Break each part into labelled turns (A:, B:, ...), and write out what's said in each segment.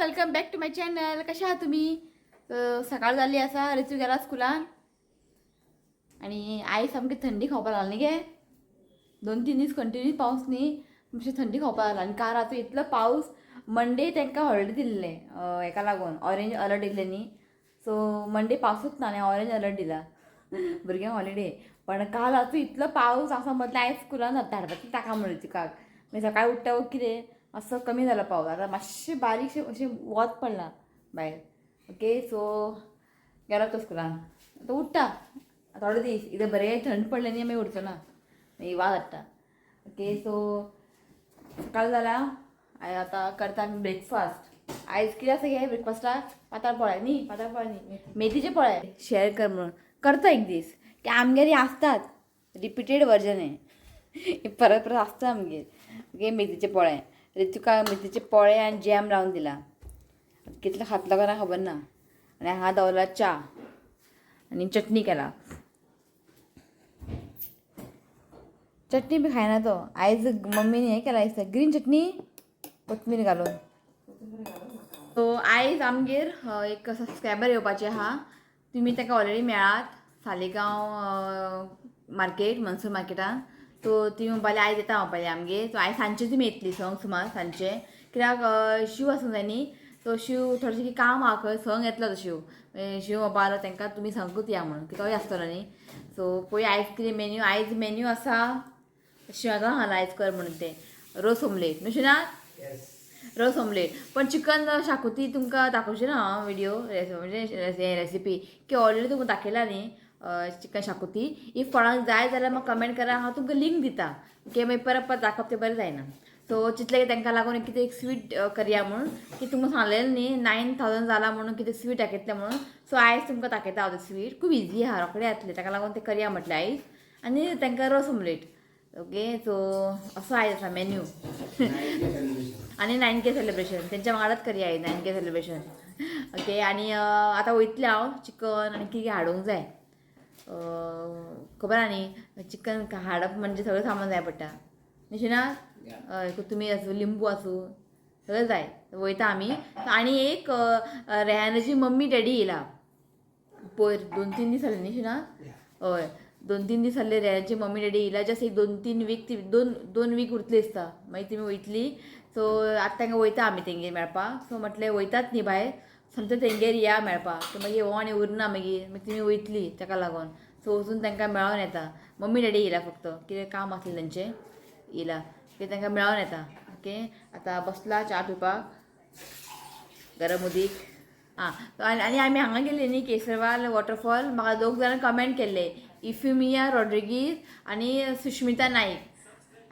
A: Welcome back to my channel. कशा आहात तुम्ही? सकाळ झाली असा ऋतू गेला स्कुलान आणि आई सामकी थंडी खावपाक लागली गे. 2-3 दीस कंटिन्यू पावस न्ही, मातशी थंडी खावपाक लागला. आणि काल राती इतलो पावस. मंडे तांकां हॉलिडे दिल्ले हेका लागून ऑरेंज अलर्ट दिल्ले न्ही. सो मंडे पावसूच ना आनी ऑरेंज अलर्ट दिला भुरग्यांक हॉलिडे. पण काल राती इतलो पावस आसा म्हटल्यार आयज स्कुलान धाडपाची ताका म्हणून ऋतुकाक. मागीर सकाळीं उठ्ठा कितें असं कमी झाला पावस. आता मातशें बारीकशें अशें वत पडलां भायर. ओके, सो गेलो तो स्कुलान. आतां उठ्ठा थोडे दीस इतलें बरें थंड पडलें न्ही, मागीर उठचो ना, मागीर वाज हाडटा. ओके, सो सकाळ जाला. आतां करता आमी ब्रेकफास्ट. आयज कितें आसा गे ब्रेकफास्टाक? पातळ पोळे न्ही, पातळ पोळे न्ही, मेथीचे पोळे. शेअर कर म्हणून करता एक दीस की आमगेर आसतात रिपिटेड वर्जन हे परत परत आसता आमगेर. ओके, मेथीचे पोळे. ऋतुका मेथीचे पोळे आनी जॅम लावन दिला. कितलो खातलो काय ना खबर ना. आनी हांगा दवरला च्या आनी चटणी केला. चटणी बी खायना तो. आयज मम्मीने हें केला दिसता, ग्रीन चटणी कोथमीर घालून. सो आयज आमगेर एक सबस्क्रायबर येवपाचे आहा. तुमी ताका ऑलरेडी मेळात सालिगांव मार्केट, मनसूर मार्केटान. सो ती म्हणपाली आयज येता म्हणपाली आमगेर. सो आयज सांजचे तुमी येतली संक सुमार सांजचे. कित्याक शिव आसूंक जाय न्ही. तो शिव थोडेशें काम आहा खंय, संक येतलो तो शिव. शिव म्हणपा लागलो तांकां तुमी संकूच या म्हणून, की तोय आसतलो न्ही. सो पळय आयज कितें मेन्यू. आयज मेन्यू आसा शेवगां घाला आयज कर म्हणून ते रोस ऑमलेट न्हू शिना. रोस ऑमलेट. पण चिकन शाकोती तुमकां दाखोवची ना हांव व्हिडिओ म्हणजे रेसिपी, की ऑलरेडी तुमकां दाखयला न्ही चिकन शाकोती. इफ कोणाक जाय जाल्यार म्हाका कमेंट करा, हांव तुमकां लिंक दिता. ओके, मागीर परत परत दाखोवप तें बरें जायना. सो चिंतलें तांकां लागून कितें एक स्वीट करया म्हणून, की तुमकां सांगलेलें न्ही 9,000 जाला म्हणून कितें स्वीट दाखयतलें म्हणून. सो आयज तुमकां दाखयता हांव तें स्वीट. खूब इजी आहा, रोखडें जातलें. ताका लागून तें करया म्हटलें आयज. आनी तांकां रोस ऑमलेट. ओके, सो असो आयज आसा मेन्यू. आनी 9K सेलिब्रेशन तेंच्या वांगडाच करया आयज 9K सेलिब्रेशन. ओके, आनी आतां वयतलें हांव चिकन आनी कितें हाडूंक जाय. खबर आहा न्ही, चिकन हाडप म्हणजे सगळें सामान जाय पडटा न्ही शिना. हय, कोथमीर आसूं, लिंबू आसूं, सगळें जाय. वयता आमी. आनी एक रेहानाची मम्मी डॅडी येयला पयर 2-3 दीस जाले न्ही शिना. हय, 2-3 दीस जाले रेहानाची मम्मी डॅडी येयला. जस्ट एक 2-3 वीक ती 2 वीक उरतली दिसता, मागीर तिमी वयतली. सो आतां तांकां वयता आमी तेंगेर मेळपाक. सो म्हटलें वयतात न्ही भायर, समजा तेंगेर या मेळपाक. सो मागीर हो आनी उरना मागीर तिमी वयतली ताका लागून. सो वचून तांकां मेळोन येता. मम्मी डॅडी येयला फक्त, कितें काम आसलें तेंचें येयला, की तांकां मेळोन येता. ओके, आतां बसला च्या पिवपाक गरम उदीक. आनी आमी हांगा गेल्ली न्ही केसरवाल वॉटरफॉल. म्हाका 2 जाणां कमेंट केल्ले, इफ्युमिया रॉड्रिगीज आनी सुश्मिता नाईक.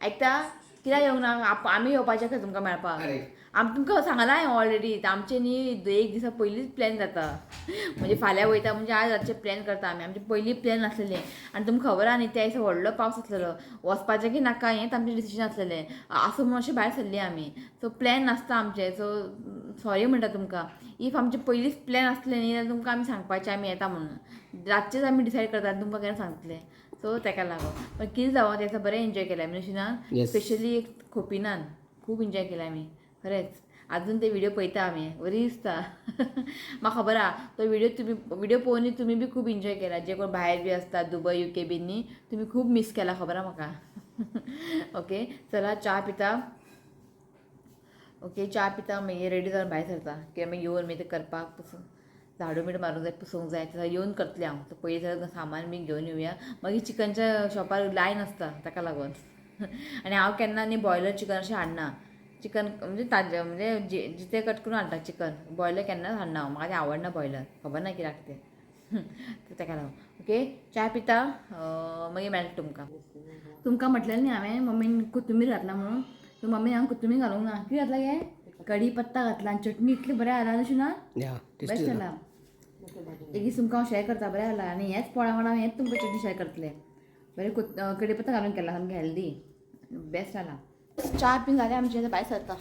A: आयकता कित्याक येवंक ना? आमी येवपाचें खंय तुमकां मेळपाक. आमी तुमकां सांगलां हांवें ऑलरेडी. आमचें न्ही 1 दिसा पयलींच प्लॅन जाता. म्हणजे फाल्यां वयता म्हणजे आज रातचें प्लॅन करता आमी. आमचें पयलीं प्लॅन आसलेलें. आनी तुमकां खबर आहा न्ही त्या दिसा व्हडलो पावस आसलेलो. वचपाचें की नाका हेंच आमचें डिसिजन आसलेलें. आसूं म्हणून अशें भायर सरलीं आमी. सो प्लॅन नासता आमचें. सो सॉरी म्हणटा तुमकां. इफ आमचें पयलींच प्लॅन आसलें न्ही जाल्यार तुमकां आमी सांगपाचें आमी येता म्हणून. रातचेंच आमी डिसायड करता आनी तुमकां केन्ना सांगतलें. सो ताका लागून. पण कितें जावं त्या दिसा बरें एन्जॉय केलें आमी न्हू. स्पेशली एक खोपिनान खूब एन्जॉय केलें आमी खरेंच. आजून ते व्हिडिओ पळयता आमी, बरी दिसता. म्हाका खबर आहा तो व्हिडिओ पळोवन तुमी बी खूब एन्जॉय केला. जे कोण भायर बी आसता दुबय UK बीन न्ही, तुमी खूब मिस केला खबर आहा म्हाका. ओके, चला च्या पिता. ओके, च्या पिता मागीर रेडी जावन भायर सरता. कित्याक मागीर येवन मागीर ते करपाक पुसून झाडू बीड मारूंक जाय, पुसूंक जाय. थंय येवन करतलें हांव. पयलीं सगळें सामान बी घेवन येवया. मागीर चिकनच्या शॉपार लायन आसता ताका लागून. आनी हांव केन्ना न्ही बॉयलर चिकन अशें हाडना. चिकन म्हणजे ताजें म्हणजे जितें कट करून हाडटा चिकन. बॉयलर केन्नाच हाडना हांव. म्हाका तें आवडना बॉयलर. खबर ना कित्याक तें. ताका लागून. ओके, च्या पिता मागीर मेळटा तुमकां म्हटलें न्ही हांवें मम्मीन कोथमीर घातला म्हणून. सो मम्मीन हांवें कोथमीर घालूंक ना. कितें घातला गे? कडी पत्ता घातला आनी चटणी इतली बरें जाला न्हू शिना. बेस्ट जाला. एक दीस तुमकां हांव शेअर करता, बरें जाला. आनी हेच पोळ्या वांगडा हेंच तुमकां चटणी शेअर करतलें. बरें कडी पत्ता घालून केला सामकें हेल्दी. बेस्ट जाला. च्या पिवन जालें आमचें, भायर सरता.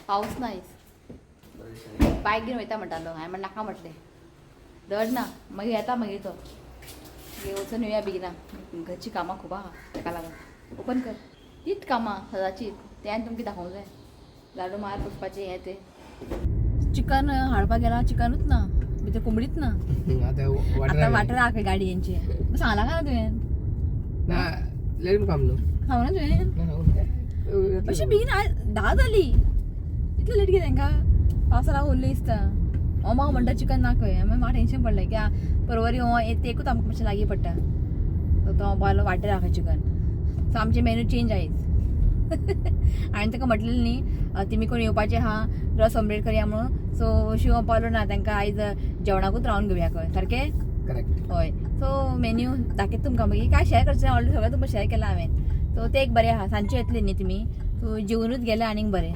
A: पावस ना आयज. बायक घेवन वयता म्हणटालो. हांवें म्हणलें नाका म्हटलें. धड ना मागीर येता मागीर तो. वचून येवया बेगिना. घरचीं कामां खूब आहा ताका लागून. ओपन कर. तीच कामां सदांचीच. तें तुमकां दाखोवंक जाय. लाडू मार पुसपाचें हें तें. चिकन हाडपाक गेला चिकनूच ना भितर कोंबडीच ना. आता वाटर आहा गाडी यांची सांगला का तुवें सांगू ना तुवें अशें बेगीन 10 जाली इतलें लेट गे तांकां पावसा लागून उरलें दिसता. हो म्हाका म्हणटा चिकन ना खंय मागीर म्हाका टेंशन पडलें की परवरी हो एकूच आमकां मातशें लागीं पडटा सो तो बायलो वाटेर आहा चिकन सो आमचे मेनू चेंज आयज. हांवें ताका म्हटलेलें न्ही तेमी कोण येवपाचे आहा रस ऑमलेट करया म्हणून सो शिव पावलो ना तांकां आयज जेवणाकूच रावन घेवया खंय सारकें हय. सो मेन्यू दाखयता तुमकां मागीर काय शेअर करचें ऑलरेडी सगळें तुमकां शेअर केलां हांवें सो तें एक बरें आहा सांजचे येतले न्ही तुमी सो जेवनूच गेले आनीक बरें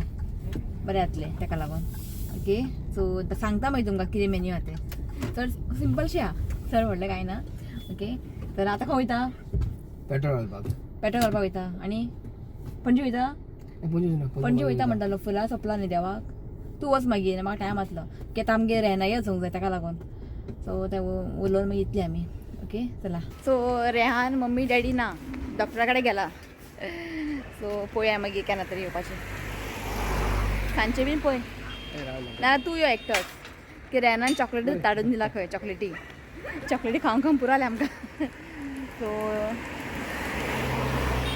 A: जातलें ताका लागून ओके. सो सांगता मागीर तुमकां कितें मेन्यू आहा तें चड सिंपलशें आहा चड व्हडलें कांय ना ओके. तर आतां खंय वयता पेट्रोल घालपाक वयता आनी पणजे वयता पणजे वयता म्हणटालो फुलां सोंपला न्ही देवाक तूं वच मागीर म्हाका टायम जातलो की आतां आमगे रेहनाय वचूंक जाय ताका लागून सो तें उलोवन मागीर येतली आमी ओके. चला सो रेहान मम्मी डॅडी ना डॉक्टरा कडेन गेला सो पळोवया मागीर केन्ना तरी येवपाचें सांजचें बीन पळय ना तूं यो एकटोच की रेहानान चॉकलेटूच धाडून दिला खंय चॉकलेटी खावंक पुरो जालें आमकां सो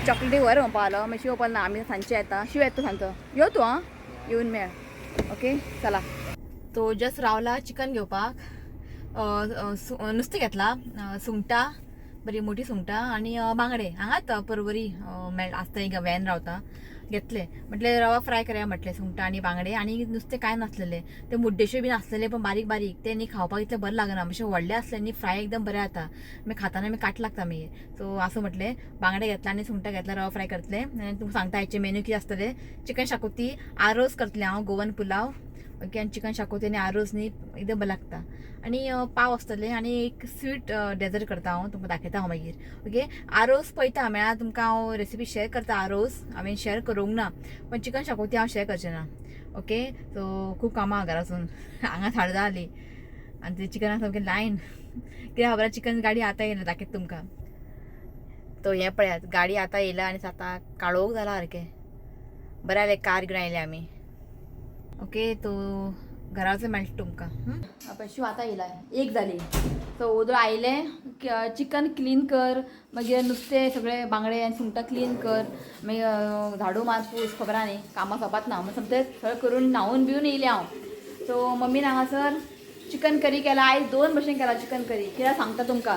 A: चॉकलेटी व्हर पावलो मागीर शिव पावलो ना आमी सांजचे येता शिव येता सांजचो यो तूं आं येवन मेळ ओके. चला तो जस्ट रावला चिकन घेवपाक नुस्तें घेतला सुंगटां बरी मोठी सुंगटां आनी बांगडे हांगाच परवरी आसता एक वॅन रावता घेतले म्हटले रवा फ्राय करया म्हटलें सुंगटां आनी बांगडे आनी नुस्तें कांय नासलेलें ते मुड्डेश्यो बीन आसलेले पण बारीक बारीक ते न्ही खावपाक इतलें बरें लागना मातशें व्हडले आसले न्ही फ्राय एकदम बरें जाता मागीर खाताना मागीर काट लागता मागीर सो आसूं म्हटलें बांगडे घेतला आनी सुंगटां घेतला रवा फ्राय करतले आनी तुमकां सांगता हेचे मेन्यू कितें आसतलें चिकन शाकोती आरोस करतलें हांव गोवन पुलाव ओके आनी चिकन शाकोती आनी आरोस न्ही एकदम बरें लागता आनी पाव आसतले आनी एक स्वीट डेजर्ट करता हांव तुमकां दाखयता हांव मागीर ओके. आरोस पळयता म्हळ्यार तुमकां हांव रेसिपी शेअर करता आरोस हांवें शेअर करूंक ना पण चिकन शाकोती हांव शेअर करचें ना ओके. सो खूब कामां घरा वचून हांगा 10:30 जाली आनी ते चिकनाक सामकें लायन कित्याक खबर चिकन गाडी आतां येयला दाखयता तुमकां तो हें पळयात गाडी आतां येयला आनी आतां काळोख जाला सारकें बरें जालें कार घेवन आयले आमी ओके. तो घरा वचून मेळटा तुमकां शिव आतां येयला 1 जाली सो ओदो आयले चिकन क्लीन कर मागीर नुस्तें सगळें बांगडे आनी सुंगटां क्लीन कर मागीर झाडू मार पूस खबर न्ही कामां सोंपत ना समतें सगळें करून न्हांवून बिवन येयलें हांव सो मम्मीन हांगासर चिकन करी केला आयज 2 भशेन केला चिकन करी कित्याक सांगता तुमकां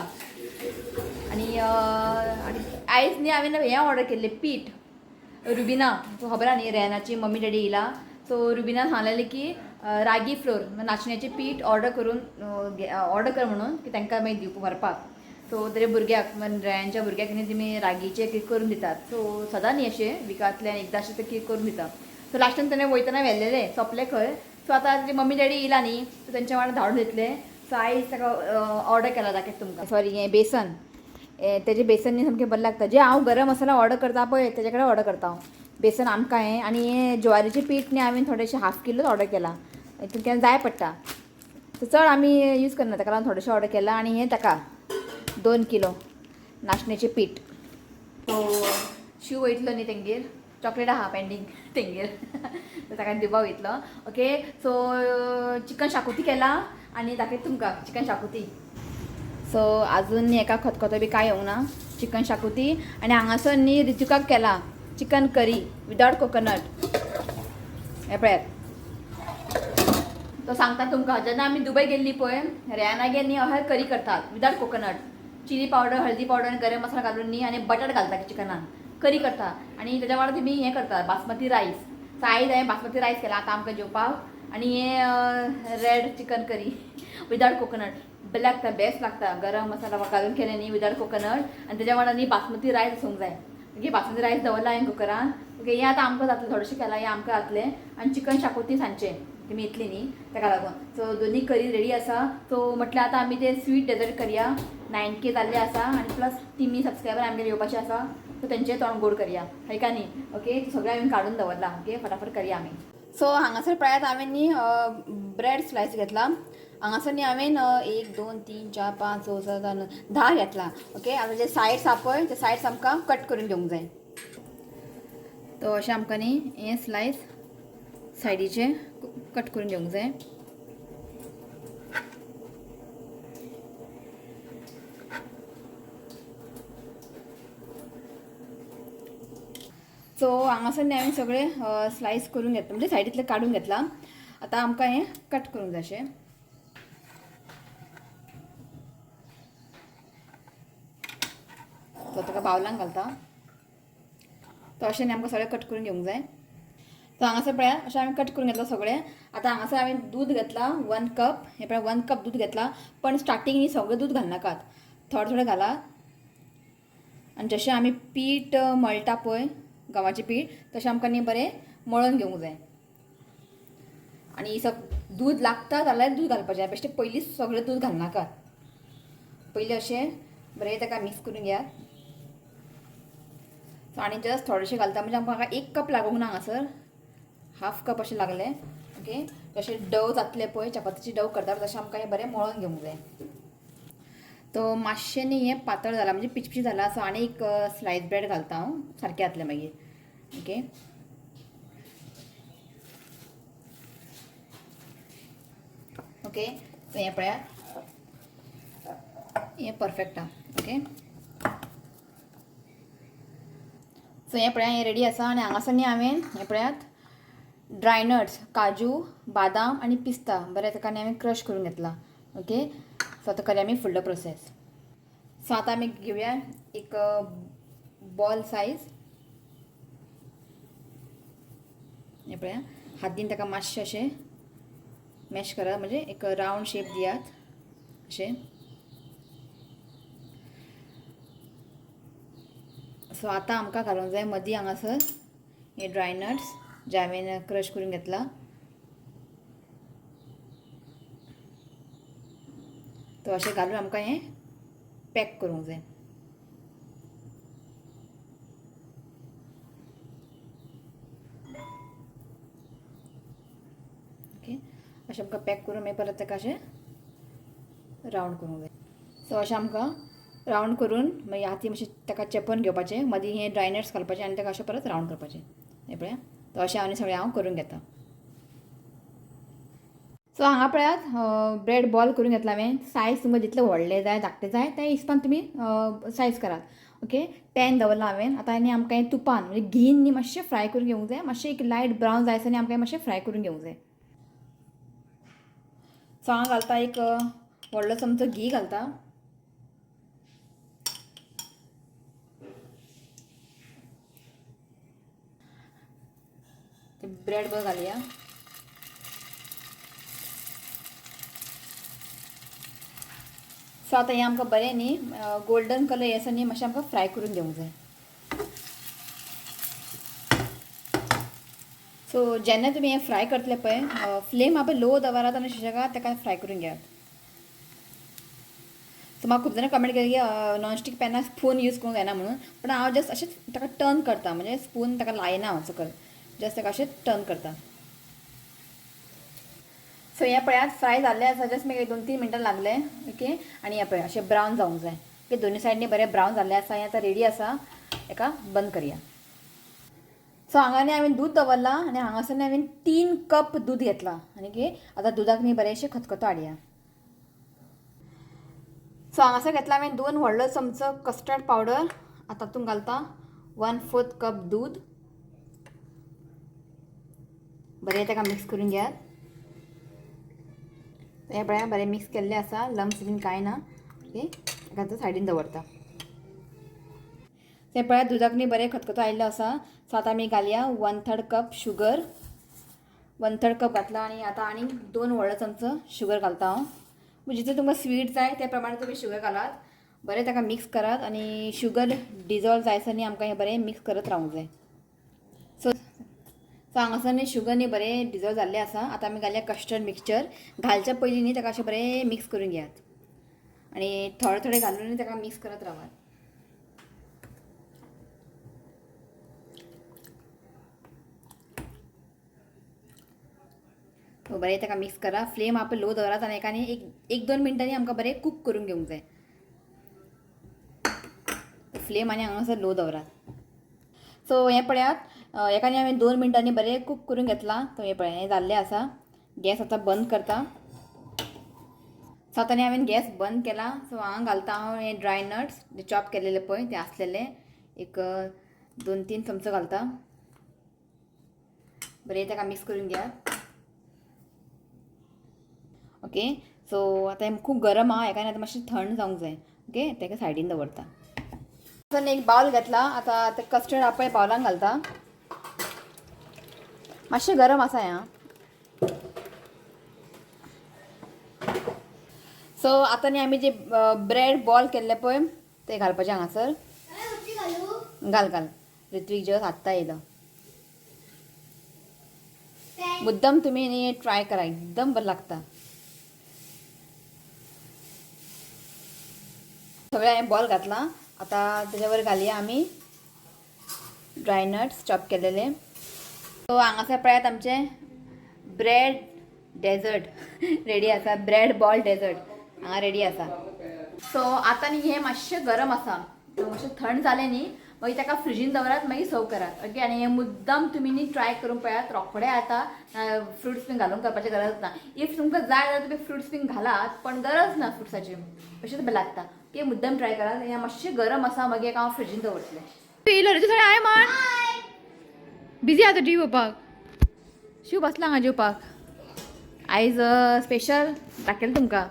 A: आनी आयज न्ही हांवें हें ऑर्डर केल्लें पीठ रुबिना खबर न्ही रेहनाची मम्मी डॅडी येयला सो रुबिना सांगलेलें की रागी फ्लोर नाचण्याचें पीठ ऑर्डर कर म्हणून की तांकां मागीर दिवपाक व्हरपाक सो तरी भुरग्याक रेहानच्या भुरग्याक न्ही तुमी रागीचे केक करून दितात सो सदां न्ही अशें विकांतल्यान एकदां अशें ते केक करून दिता सो लास्टान ताणें वयतना व्हेल्लेले सोंपले खंय सो आतां ती मम्मी डॅडी येयला न्ही सो तेंच्या वांगडा धाडून दितले सो आयज ताका ऑर्डर केला दाखयता तुमकां सॉरी हें बेसन तेजें बेसन न्ही सामकें बरें लागता जें हांव गरम मसाला ऑर्डर करता पळय तेजे कडेन ऑर्डर करता हांव बेसन आमकां हें आनी हें ज्वारीचें पीठ न्ही हांवें थोडेशें 1/2 किलोच ऑर्डर केला तुमकां जाय पडटा सो चड आमी यूज करना ताका लागून थोडेशें ऑर्डर केलां आनी हें ताका 2 किलो नाचण्याचें पीठ सो शिव वयतलो न्ही तेंगेर चॉकलेट आहा पेंडींग तेंगेर सो ताका दिवपाक वयतलो ओके. सो चिकन शाकोती केला आनी दाखयता तुमकां चिकन शाकोती सो आजून एका खतखतो बी कांय येवंक ना चिकन शाकोती आनी हांगासर न्ही रितुकाक केला चिकन करी विदाउट कोकोनट हे पळयात तो सांगता तुमकां जेन्ना आमी दुबय गेल्ली पळय रेहानागेर न्ही अशें करी करतात विदाउट कोकोनट चिली पावडर हळदी पावडर आनी गरम मसाला घालून न्ही आनी बटाट घालता चिकनान करी करता आनी तेच्या वांगडा तुमी हें करता बासमती रायस सो आयज हांवें बासमती रायस केला आतां आमकां जेवपाक आनी हें red chicken curry without coconut बरें लागता बेस्ट लागता गरम मसाला घालून केलें न्ही विदाउट कोकोनट आनी तेच्या वांगडा न्ही बासमती रायस आसूंक जाय ओके. बासमती रायस दवरला हांवें कुकरान ओके. हें आतां आमकां जातलें थोडेशें केलां हें आमकां जातलें आनी चिकन शाकोती सांजचें तुमी येतली न्ही ताका लागून सो दोनी करी रेडी आसा सो म्हटल्यार आतां आमी ते स्वीट डेजर्ट करया 9K जाल्ले आसा आनी प्लस टीमी सबस्क्रायबर आमगेर येवपाचे आसा सो तेंचें तोंड गोड करया हय का न्ही ओके. सगळें हांवें काडून दवरला ओके फटाफट करया आमी सो हांगासर पळयात हांवें न्ही ब्रेड स्लायस घेतला हांगासर न्ही हांवें 1 2 3 4 5 6 7 8 9 10 घेतला ओके. आतां जे सायड्स आसा पळय ते सायड्स आमकां कट करून घेवंक जाय तो अशें आमकां न्ही हें स्लायस सायडीचे कट करून घेवंक जाय. सो हांगासर हांवें सगळे स्लायस करून घेतला, म्हणजे सायडीतले काडून घेतला. आतां आमकां हें कट करूंक जाय अशें. सो ताका बावलांक घालता. तो अशें न्ही आमकां सगळें कट करून घेवंक जाय. सो हांगासर पळयात अशें हांवें कट करून घेतला सगळें. आतां हांगासर हांवें दूद घेतला 1 कप. हे पळय 1 कप दूद घेतला. पण स्टार्टींग न्ही सगळें दूद घालनाकात, थोडें थोडें घालात. आनी जशें आमी पीठ मळटा पळय गंवाचें पीठ, तशें आमकां न्ही बरें मळून घेवंक जाय. आनी दूद लागता जाल्यार दूद घालपाचें, बेश्टें पयलींच सगळें दूद घालनाकात. पयलीं अशें बरें ताका मिक्स करून घेयात. सो आनी जस्ट थोडेशें घालता, म्हणजे आमकां 1 कप लागूंक ना हांगासर, हाफ कप अशें लागलें. ओके, जशें डव जातलें पळय चपातीची डव करता तशें आमकां हें बरें मळून घेवंक जाय. तो मातशें न्ही हें पातळ जाला, म्हणजे पिचपिच जाला. सो आनी एक स्लायस ब्रेड घालता हांव, सारकें जातलें मागीर. Okay, okay. सो हें पळयात, हें परफेक्ट आहा. ओके, सो हें पळयात हें रेडी आसा. आनी हांगासर न्ही हांवें हें पळयात ड्राय नट्स, काजू, बादाम आनी पिस्ता बरें ताका न्ही हांवें क्रश करून घेतला. ओके, सो आतां करूया आमी फुडलो प्रोसेस. सो आतां आमी घेवया एक बॉल सायज. हें पळया, हातीन ताका मातशें अशें मॅश करात, म्हणजे एक रावंड शेप दियात अशें. सो आतां आमकां घालूंक जाय मदीं हांगासर हे ड्राय नट्स जे हांवें क्रश करून घेतला. तो अशें घालून आमकां हें पॅक करूंक जाय. ओके, अशें आमकां पॅक करून मागीर परत ताका अशें रावंड करूंक जाय. सो अशें आमकां रावंड करून मागीर हाती मातशें ताका चेपन घेवपाचें, मदीं हें ड्राय नट्स घालपाचें आनी ताका अशें परत रावंड करपाचें. हें पळया, तो अशें आनी सगळें हांव करून घेता. सो हांगा पळयात ब्रेड बॉल करून घेतला हांवें. सायज तुमकां जितलें व्हडलें जाय धाकटें जाय त्या हिसपान तुमी सायज करात. ओके, पॅन दवरला हांवें. आतां आनी आमकां हें तुपान म्हणजे घीन न्ही मातशें फ्राय करून घेवंक जाय. मातशें एक लायट ब्रावन जाय आनी आमकां मातशें फ्राय करून घेवंक जाय. सो हांव घालता एक व्हडलो चमचो घी घालता. ते ब्रेड बॉल घालुया. सो आतां हें आमकां बरें न्ही गोल्डन कलर येसर न्ही मातशें आमकां फ्राय करून घेवंक जाय. सो जेन्ना तुमी हें फ्राय करतले पळय, फ्लेम आपय लो दवरात आनी सुशेगाद ताका फ्राय करून घेयात. सो म्हाका खूब जाणां कमेंट केली की नॉनस्टीक पॅनार स्पून यूज करूंक जायना म्हणून, पण हांव जस्ट अशें ताका टर्न करता, म्हणजे स्पून ताका लायना हांव सकयल, जस्ट ताका अशें टर्न करता. सो हें पळयात फ्राय जाल्लें आसा, जस्ट म्हाका 2-3 मिनटां लागले. ओके, आनी हें पळय अशें ब्रावन जावंक जाय. ओके, दोनी सायडीन बरें ब्रावन जाल्लें आसा. हें आतां रेडी आसा, हेका बंद करया. सो हांगा न्ही हांवें दूद दवरलां आनी हांगासर न्ही हांवें 3 कप दूद घेतलां. आनी आतां दुदाक न्ही बरेंशें खतखतो हाडया. सो हांगासर घेतला हांवें 2 व्हडलो चमचो कस्टर्ड पावडर. आतां तातूंत घालता 1/4 कप दूद. बरें ताका मिक्स करून घेयात. हें पळया बरें मिक्स केल्लें आसा, लम्स बीन कांय ना. ओके, ताका आतां सायडीन दवरता. तें पळयात दुदाक न्ही बरें खतखतो आयिल्लो आसा. सो आतां आमी घालया 1/3 कप शुगर. 1/3 कप घातला आनी आतां आनी 2 व्हडलो चमचो शुगर घालता हांव. जितलें तुमकां स्वीट जाय त्या प्रमाणे तुमी शुगर घालात. बरें ताका मिक्स करात आनी शुगर डिजॉल्व जायसर न्ही आमकां हें बरें मिक्स करत रावंक जाय. सो हांगासर न्ही शुगर न्ही बरें डिजॉल्व जाल्लें आसा. आतां आमी घालया कस्टर्ड मिक्सचर. घालच्या पयलीं न्ही ताका अशें बरें मिक्स करून घेयात आनी थोडें थोडें घालून ताका मिक्स करत रावात. बरें ताका मिक्स करा. फ्लेम आप लो दवरात आनी एका न्ही 1-2 मिनटांनी आमकां बरें कूक करून घेवंक जाय. फ्लेम आनी हांगासर लो दवरात. सो हें पळयात एकाने हांवें 2 मिनटांनी बरें कूक करून घेतला. तो हे पळय हें जाल्लें आसा. गॅस आतां बंद करता. सो आतां हांवें गॅस बंद केला. सो हांगा घालता हांव हे ड्राय नट्स जे चॉप केलेले पळय ते आसलेले एक 2-3 चमचो घालता. बरें ताका मिक्स करून घ्या. ओके. सो आतां हें खूब गरम आहा हेका आतां मातशें थंड जावंक जाय. ओके. ताका सायडीन दवरता. आतां एक बाउल घेतला. आतां ते कस्टर्ड आपय बाउलान घालता. मातशें गरम आसा हें. सो आतां न्ही आमी जे ब्रेड बॉल केल्ले पळय ते घालपाचे हांगासर. घाल घाल. ऋत्वीक जस्ट आत्ता येयलो. मुद्दम तुम्ही न्ही ट्राय करा एकदम बरं लागता. सगळे हांवें बॉल घातला. आतां तेज्या घालया आमी ड्राय नट्स चॉप केलेले. सो हांगासर पळयात आमचे ब्रेड डेजर्ट रेडी आसा. ब्रेड बॉल डेजर्ट हांगा रेडी आसा. सो आतां न्ही हें मातशें गरम आसा. मातशें थंड जालें न्ही मागीर ताका फ्रिजीन दवरात मागीर सर्व करात. ओके. आनी हें मुद्दाम तुमी न्ही ट्राय करून पळयात. रोखडे आतां फ्रुट्स बीन घालून करपाची गरज ना. इफ तुमकां जाय जाल्यार तुमी फ्रुट्स बीन घालात पण गरज ना फ्रुट्साची. अशेंच बरें लागता. ओके. मुद्दाम ट्राय करात. हें मातशें गरम आसा मागीर हाका हांव फ्रिजीन दवरतलें. येयलो रे तूं सगळें हाय म्हण. बिजी आहा तो टी व्ही पळोवपाक. शिव बसला हांगा जेवपाक. आयज स्पेशल दाखयलें तुमकां.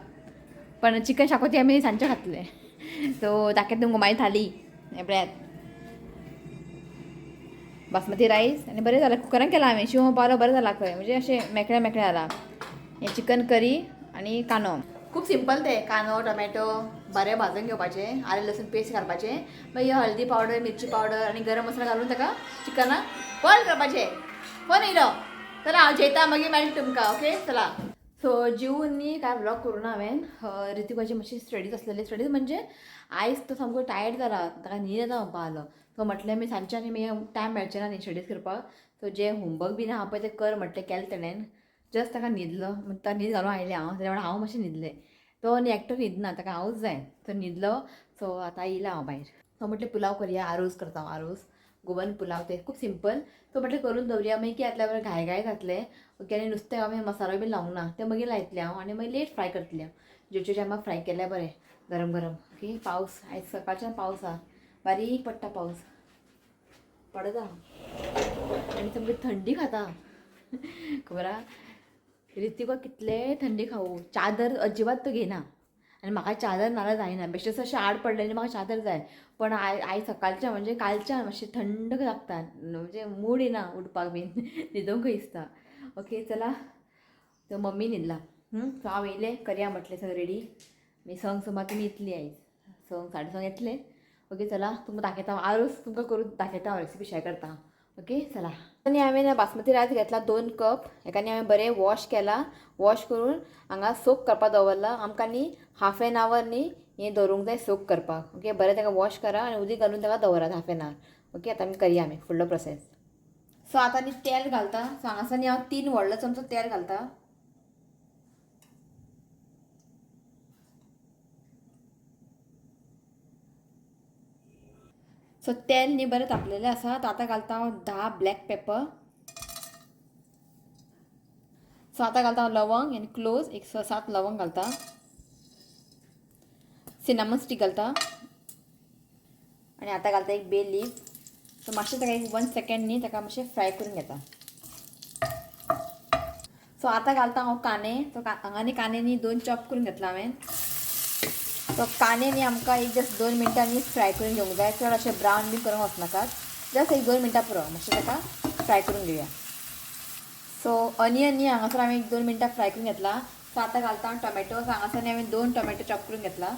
A: पण चिकन शाकोती आमी सांजचे खातले. सो दाखयता तुमकां मागीर थाली. हें पळयात. बासमती रायस आनी बरें जालां. कुकरान केलां हांवें. शिव पावलो बरें जाला खंय म्हणजे अशें मेकळें मेकळें जाला. हें चिकन करी आनी कांदो. खूब सिंपल तें. कांदो टोमॅटो बरें भाजून घेवपाचें. आलें लसूण पेस्ट घालपाचें. मागीर हळदी पावडर मिरची पावडर आनी गरम मसाला घालून ताका चिकनाक बॉयल करपाचें. फोन येयलो. चला हांव जेयता मागीर मेळटा तुमकां. ओके. चला. सो जेवून न्ही कांय व्लॉग करूना हांवें. ऋतुकाची मातशी स्टडीज आसलेली. स्टडीज म्हणजे आयज तो सामको टायर्ड जाला. ताका न्हीद येता म्हणपा लागलो. सो म्हटलें मी सांजच्यान मागीर टायम मेळचें ना न्ही स्टडीज करपाक. सो जे होमवर्क बीन आहा पळय तें कर म्हटलें केलें तेणेन. जस्ट ताका न्हिदलो. ताका न्हीद घालून आयलें हांव. तेज्या वांगडा हांव मातशें न्हिदलें. तो न्ही एकटो न्हिदना ताका हांवूच जाय. तो न्हिदलो. सो आतां येयला हांव भायर. सो म्हटलें पुलाव करया. आरोस करता हांव आरोस. गोवन पुलाव ते खूब सिंपल. सो म्हटलें करून दवरया मागीर कितें जातलें बरें घाय जातलें. ओके. आनी नुस्तें हांवें मसालो बीन लावंक ना. तें मागीर लायतलें हांव आनी मागीर लेट फ्राय करतलें हांव. जेवचे टायमार फ्राय केल्यार बरें गरम गरम. ओके. पावस आयज सकाळच्यान पावस आहा. बारीक पडटा पावस. पडता आनी सामकी थंडी खाता. खबर आहा ऋतिका कितले थंडी खावू. चादर अजिबात तो घेना. आनी म्हाका चादर नाल्यार जायना. बेश्टेच अशें आड पडलें आनी म्हाका चादर जाय. पण आयज सकाळच्यान म्हणजे कालच्यान मातशें थंड लागता. म्हणजे मूड येना उठपाक बीन. न्हिदूंकय दिसता. ओके. चला. तो मम्मी न्हिदला. सो हांव येयलें करया म्हटलें सगळें रेडी. मी संक सुमार तुमी येतली आयज. संक 6:30 येतले. ओके. चला तुमकां दाखयता हांव आरोस तुमकां करून दाखयता हांव रेसिपी शेअर करता. ओके. चला. आनी हांवें बासमती रायस घेतला 2 कप. हेकानी हांवें बरें वॉश केला. वॉश करून हांगा सोक करपाक दवरला. आमकां न्ही हाफ एन आवर न्ही हें दवरूंक जाय सोक करपाक. ओके. बरें ताका वॉश करा आनी उदीक घालून ताका दवरात हाफ एन आवर. ओके. आतां आमी करया आमी फुडलो प्रोसेस. सो आतां न्ही तेल घालता. सो हांगासर न्ही हांव 3 व्हडलो चमचो तेल घालता. सो तेल न्ही बरें तापलेलें आसा. आतां घालता हांव 10 ब्लॅक पेपर. सो आतां घालता हांव लवंग आनी क्लोज एक 6-7 लवंग घालता. सिनामन स्टीक घालता. आनी आतां घालता एक बे लीफ. सो मातशें ताका एक 1 सेकंड न्ही ताका मातशें फ्राय करून घेता. सो आतां घालता हांव कांदे. सो हांगा न्ही कांदे न्ही 2 चॉप करून घेतला हांवें. सो कांदे न्ही आमकां एक जस्ट 2 मिनटांनी फ्राय करून घेवंक जाय. चड अशें ब्रावन बी करूंक वचनाकात. जस्ट एक 2 मिनटां पुरो मातशें ताका फ्राय करून घेवया. सो अनियन न्ही हांगासर हांवें एक 2 मिनटां फ्राय करून घेतला. सो आतां घालता हांव टोमॅटो. सो हांगासर न्ही हांवें 2 टोमॅटो चॉप करून घेतला.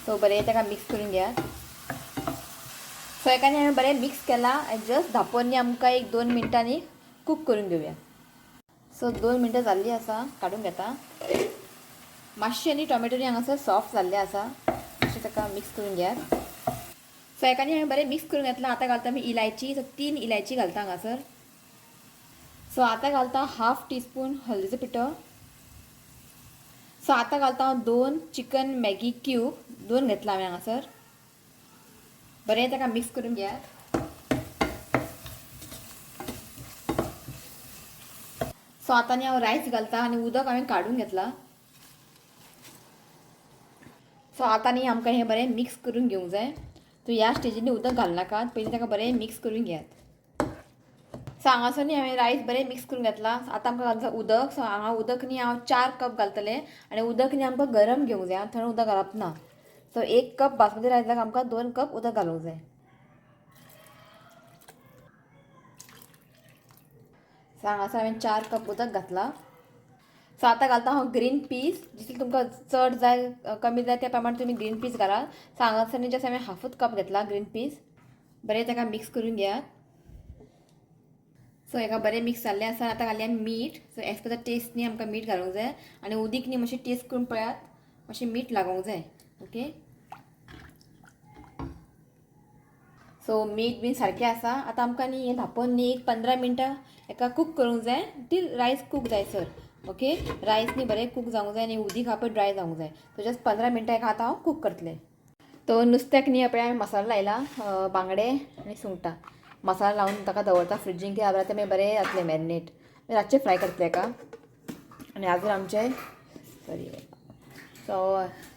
A: सो बरें ताका मिक्स करून घेया. सो एकाने हांवें बरें मिक्स केला आनी जस्ट धांपोवन न्ही आमकां एक 2 मिनटांनी कूक करून घेवया. सो 2 मिनटां जाल्लीं आसा. काडून घेता. मातशें न्ही टोमॅटो न्ही हांगासर सॉफ्ट जाल्लें आसा. मातशें ताका मिक्स करून घेयात. सो एकाने हांवें बरें मिक्स करून घेतला. आतां घालता आमी इलायची. सो 3 इलायची घालता हांगासर. सो आतां घालता हाफ टीस्पून हळदीचो पिठो. सो आतां घालता हांव 2 चिकन मॅगी क्यूब 2 घेतला हांवें हांगासर. बरें ताका मिक्स करून घेयात. सो आता हांव रायस घालता आनी उदक हांवें काडून घेतला. सो आता न्ही आमकां हें बरें मिक्स करून घेवंक जाय. सो ह्या स्टेजींनी उदक घालनाकात, पयलीं ताका बरें मिक्स करून घेयात. सो हांगासर न्ही हांवें रायस बरें मिक्स करून घेतला. आतां आमकां घालता उदक. सो हांगा उदक न्ही हांव 4 कप घालतलें आनी उदक न्ही आमकां गरम घेवंक जाय, थंड उदक घालप ना. सो 1 कप बासमती रायसाक आमकां 2 कप उदक घालूंक जाय. सो हांगासर हांवें 4 कप उदक घातला. सो आतां घालता हांव ग्रीन पीस. जितले तुमकां चड जाय कमी जाय त्या प्रमाणे तुमी ग्रीन पीस घालात. सो हांगासर न्ही जस्ट हांवें हाफूच कप घेतला ग्रीन पीस. बरें ताका मिक्स करून घेयात. सो हेका बरें मिक्स जाल्लें आसा. आतां घालया मीठ. So as per the taste न्ही आमकां मीठ घालूंक जाय आनी उदीक न्ही मातशें टेस्ट करून पळयात, मातशें मीठ लागूंक जाय. ओके. सो मीठ बीन सारकें आसा. आतां आमकां न्ही हें धांपोवन न्ही 15 मिनटां हेका कूक करूंक जाय टील रायस कूक जाय सर. ओके. रायस न्ही बरें कूक जावंक जाय आनी उदीक आहा पळय ड्राय जावंक जाय. सो जस्ट 15 मिनटां हेका आतां हांव कूक करतलें. तो नुस्त्याक न्ही पळय हांवें मसालो लायला, बांगडे आनी सुंगटां. मसालो लावन ताका दवरता फ्रिजीन, कित्याक ते मागीर बरें जातलें मॅरिनेट. रातचें फ्राय करतलें हेका. आनी आजून आमचें सॉरी सो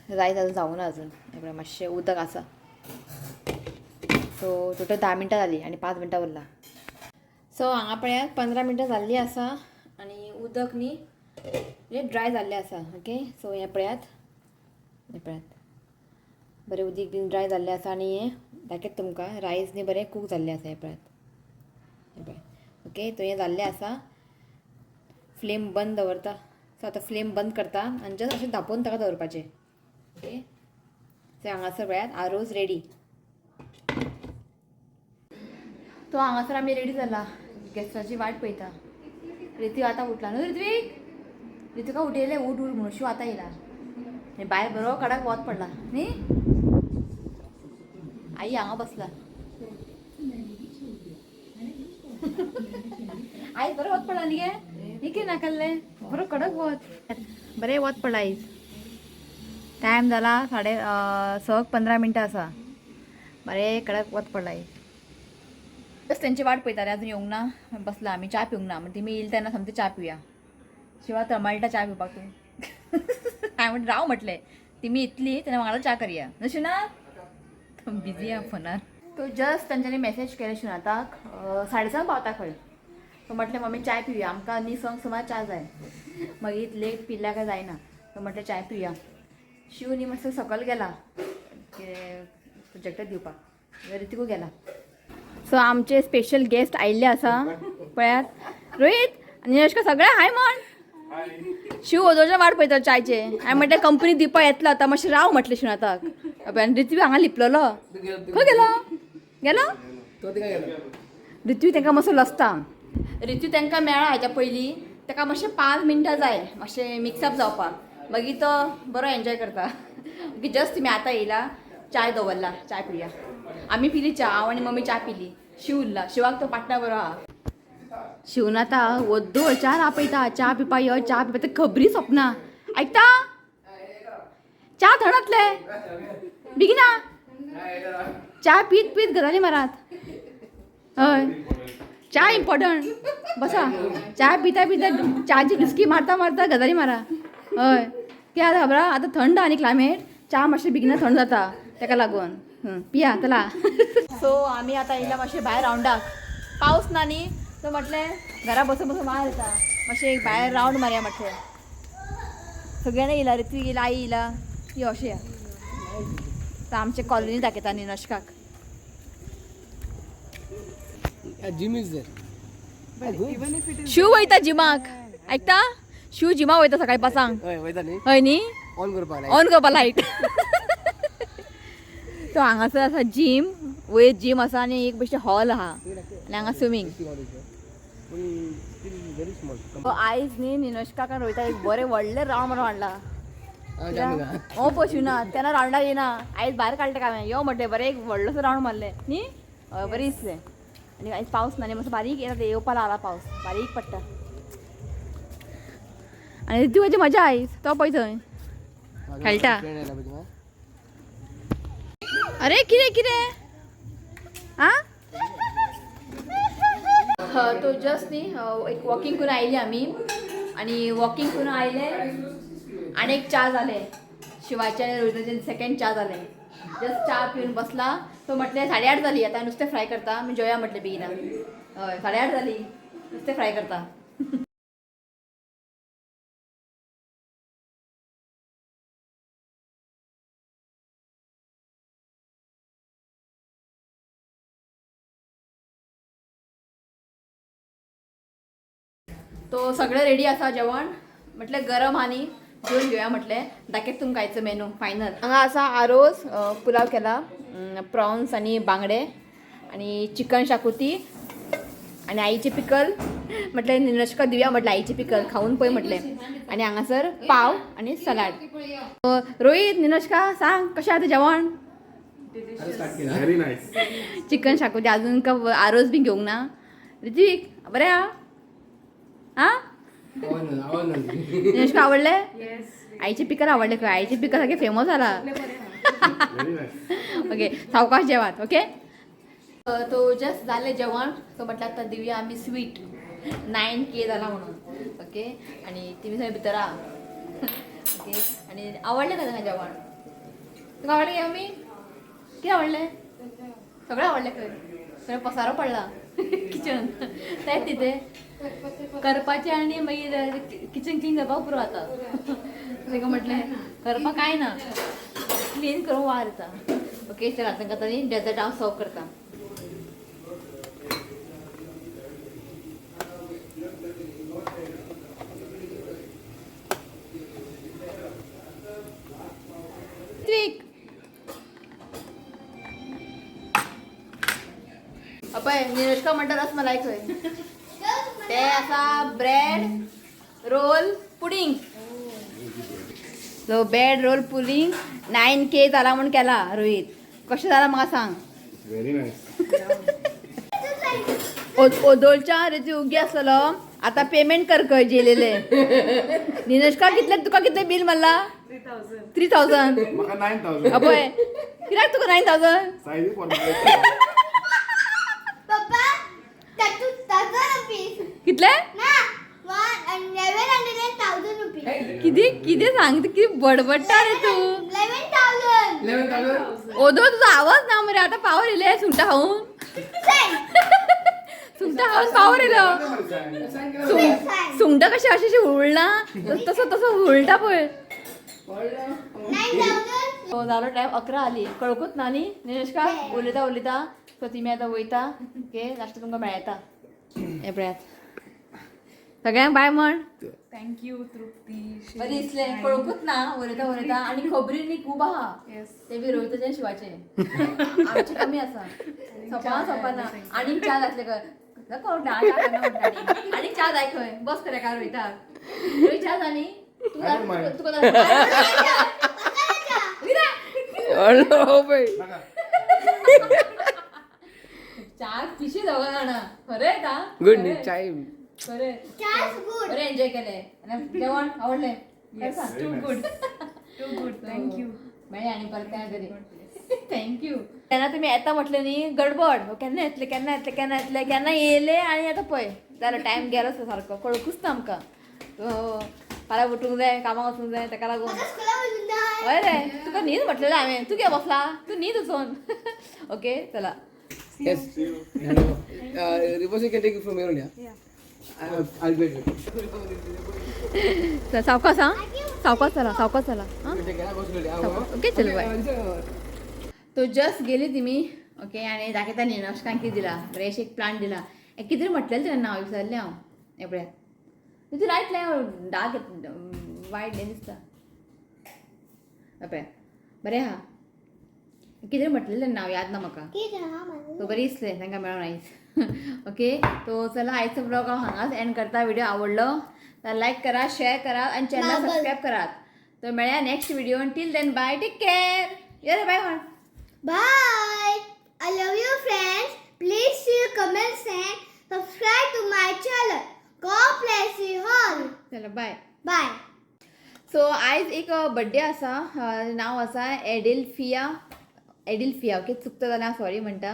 A: रायस आजून जावना आजून. हे मातशें उदक आसा. सो टोटल 10 मिनटां जालीं आनी 5 मिनटां उरला. सो हांगा पळयात 15 मिनटां जाल्लीं आसा आनी उदक न्ही ड्राय जाल्लें आसा. ओके. सो हें पळयात, हें पळयात बरें उदीक बीन ड्राय जाल्लें आसा आनी हें दाखयता तुमकां रायस न्ही बरें कूक जाल्लें आसा. हें पळयात, हें पळय. ओके. तो हें जाल्लें आसा. फ्लेम बंद दवरता. सो आतां फ्लेम बंद करता आनी जस्ट अशें धांपोवन ताका दवरपाचें. ओके. सो हांगासर पळयात आरोस रेडी. तो हांगासर आमी रेडी जाला. गॅसाची वाट पळयता. रितू आतां उठला न्हू रित्वीक? रितूका उठयलें उठ उठ म्हणून. शिव आतां येयला. भायर बरो कडक वत पडला न्ही. आई हांगा बसला. आयज बरो वत पडला न्ही गे. न्ही कितें नाकाल्लें बरो कडक वत. बरें वत पडला आयज. टायम जाला 15 मिनटां आसा. बरें कडक वत पडला आयज. बस तेंची वाट पळयताले अजून येवंक ना. बसला आमी च्या पिवंक ना. तेमी येयले तेन्ना समती च्या पिवया. शिवा तळमळटा च्या पिवपाक तूं. हांवें म्हणलें राव म्हटलें. तेमी येतली तेन्ना वांगडा च्या करया. न्हू शिवना? बिजी आहा फोनार. तो जस्ट तांच्यांनी मॅसेज केलें शिवनाथाक 6:30 पावता खंय. तो म्हटलें मम्मी चाय पिवया. आमकां न्ही संक सुमार च्या जाय. मागीर लेट पिल्यार काय जायना. तो म्हटलें चाय पिवया. शिव न्ही मातसो सकयल गेला प्रोजेक्टर दिवपाक. रितीकू गेला. सो आमचे स्पेशल गेस्ट आयिल्ले आसा. पळयात रोहित आनी अनुष्का सगळे हाय म्हण. शिव ओदोच्या वाट पळयता चायचे. हांवें म्हटलें कंपनी दिवपा येतलो आतां मातशें राव म्हटलें शिवनाथाक. रित्वी हांगा लिपलेलो. खंय गेलो? गेलो? रित्वी तांकां मातसो लसता. रित्वी तांकां मेळ्ळा हाच्या पयलीं. ताका मातशें 5 मिनटां जाय मातशें मिक्सअप जावपाक. मागीर तो बरो एन्जॉय करता. जस्ट तुमी आतां येयला चाय दवरला. चाय पिवया. आमी पिली च्या. हांव आनी मम्मी च्या पिली. शिव उरला. शिवाक तो पार्टनर बरो आहा. शिवनाथा वद्दो च्या आपयता. च्या पिवपा यो च्या पिवपा. ते खबरी सोपना. आयकता? च्या थंड जातले. बेगिना च्या पीत पीत गजाली मारात. हय च्या इम्पॉर्टंट. बसा च्या पिता पिता च्याची डुसकी मारता मारता गजाली मारा. हय कित्याक आतां खबर आहा आतां थंड आनी क्लायमेट. च्या मातशें बेगिना थंड जाता ताका लागून. पिया चला. सो आमी आतां येयला मातशें भायर रावंडाक. पावस ना न्ही. सो म्हटलें घरा बसून बसून वाज येता. मातशें एक भायर रावंड मारया म्हटलें. सगळ्यांनी येयला. रित्वीक येयला. आई येयला. यो अशें या. तर आमचे कॉलनी दाखयता न्ही नशकाक. शिव वयता जिमाक. आयकता? शिव जिमाक वयता सकाळी पासांक. हय न्ही. ऑन करपा लायट. तो हांगासर आसा जीम. वयर जीम आसा आनी एक बेश्टें हॉल आहा आनी हांगा स्विमींग. आयज न्ही निनोशकाक रोयता एक बरें व्हडलें रावंड मारून हाडला. हो पळय तेन्ना रावंडाक येना. आयज भायर काडलें ताका हांवें. यो म्हटलें बरें एक व्हडलोसो रावंड मारलें न्ही. हय बरें दिसलें. आनी आयज पावस ना न्ही मातसो बारीक येता. येवपा लागला पावस बारीक पडटा. आनी रितूची मजा आयज. तो पळय थंय खेळटा. अरे कितें कितें आं तो जस्ट न्ही एक वॉकिंग करून आयली आमी आणि वॉकिंग करून आयले आणि एक चा जाले शिवाचे आणि रोहिताचे सेकंड चा जाले जस्ट चा पिऊन बसला तो म्हटले 8:30 जाली आता नुसते फ्राय करता मी जेवया म्हटले बेगिना हय 8:30 जाली नुसते फ्राय करता तो सगळं रेडी असा जेवण म्हटलं गरम आणि घेऊन घेऊया म्हटले दाखयत तुमकां खायचं मेनू फायनल हांगा असा आरोस पुलाव केला प्रॉन्स आणि बांगडे आणि चिकन शाकोती आणि आईचे पिकल म्हटले निरश्का दिव्या म्हटलं आईचे पिकल खाऊन पळय म्हटले आणि हांगासर पाव आणि सलाड रोहित निरश्का सांग कशें आहा जेवण
B: व्हेरी नाईस.
A: चिकन शाकोती अजून का आरोस बी घेऊंक ना ऋतिक बरें आहा हा निरश्का आवडले आईचे पिकल आवडले का आईचे पिकल सारखे फेमस झाला
B: व्हेरी नाईस.
A: ओके सावकाश जेवात ओके तो जस्ट झाले जेवण तो म्हटलं आता दिव्या आम्ही स्वीट 9K झाला म्हणून ओके आणि तुम्ही सगळे भितर आहा ओके आणि आवडले का त्यांना जेवण तुका आवडले का मी किती आवडले सगळं आवडले खंय सगळं पसारो पडला किचन तेच तिथे करपाचे आणि मागीर किचन क्लीन करपाक पुरो आता ताका म्हटलें करपा काय ना क्लीन करून वार येता ओके चला तांकां आतां डेजर्ट हांव सर्व करता अपय निरश्का म्हणटा रसमलाई खंय ते असा bread roll pudding so bread roll pudding 9K जाला म्हूण केला रोहित कशें जाला म्हाका सांग
B: व्हेरी नाईस.
A: ओदोलच्या रेती उगी आसलो आता पेमेंट कर खंय जेलेले निरश्का कितले तुका कितले बिल मारला 3000
B: म्हाका 9000.
A: अपय कित्याक तुका 9000
B: सायजी फॉर्मेट.
A: कितले किती किती सांगते किती बडबडटा रे तू
C: 11,000.
A: ओदो तुझा आवाज ना मरे आता पावर येले सुंगटा खाऊन सुंगटा खाऊन पावर येलो सुंगटा कशी अशी अशी उळना तसं तसं उलटा पळय जालो टायम 11 आली कळकूच ना न्ही निरश्का उलयता उलयता सो तिमी आतां वयता ओके लास्ट तुमकां मेळटा हे पळयात सगळ्यांक बाय म्हण
C: थँक्यू तृप्ती.
A: बरी दिसले कळकूच ना उलयता उलयता आणि खबरी खूब आहा ते बी रोहिताचे शिवाचे आमचे कमी आसा सोपाना आणि च्या घातले आणि च्या जाय खंय बस करे का रोहिता रोहित च्या जाली चार पिशे दोघा जाणा खरे का
C: गुड चाय.
A: खरे बरे एन्जॉय केले जेवण आवडले
C: टू गुड थँक्यू.
A: मेळे आणि परत काय तरी थँक्यू त्यांना तुम्ही येता म्हटले न्ही गडबड केन्ना येतले केन्ना येतले केन्ना येतले केन्ना येयले आणि आता पळय जाल्यार टायम गेलो सारको कळकूच ना आमकां फाल्यां उठूंक जाय कामाक वचूंक जाय ताका लागून हय रे तुका न्हीद म्हटलेलें हांवें तूं कितें बसला तूं न्हीद वचून ओके चला
C: Yes. Hello. Reverse you can take it from here only. Yeah. I'll get it.
A: सावकाश हा सावकाश चला हां
C: Take it. I was ready.
A: Okay चल बाय तो जस्ट गेली तुम्ही ओके आणि दाखयता निरश्कान कितें दिला फ्रेश एक प्लांट दिला कितें तरी म्हटलेलें तेणें नांव विसरलें हांव हे पळयात तुजें लायटलें डार्क वायट हें दिसता पळय बरें आहा कितें तरी म्हटलेलें नांव याद ना म्हाका तो बरी दिसलें तांकां मेळोन आयज ओके तो चला आयचो ब्लॉग हांव हांगाच एंड करता व्हिडिओ आवडलो तर लाईक करा शेअर करा आणि चॅनल सबस्क्राईब करा तर मेळया next video till then bye take care ये बाय म्हण
D: Bye. I love you, friends. Please share, comments, and subscribe to my channel. God bless you all.
A: चला बाय
D: Bye.
A: सो आयज एक बड्डे आसा नांव आसा एडेल्फिया एडिल्फिया ओके चुकता जाल्यार सॉरी म्हणटा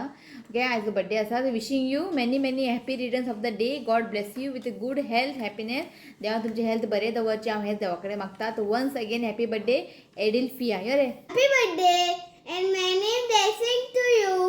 A: ओके आयजो बर्थडे आसा wishing you many many happy returns of the day God bless you with good health happiness देवा तुमचे हेल्थ बरें दवरचे हांव हें देवा कडेन मागता तो वन्स अगेन हॅपी बर्थडे एडिल्फिया यो रे
D: Happy birthday and many blessings to you.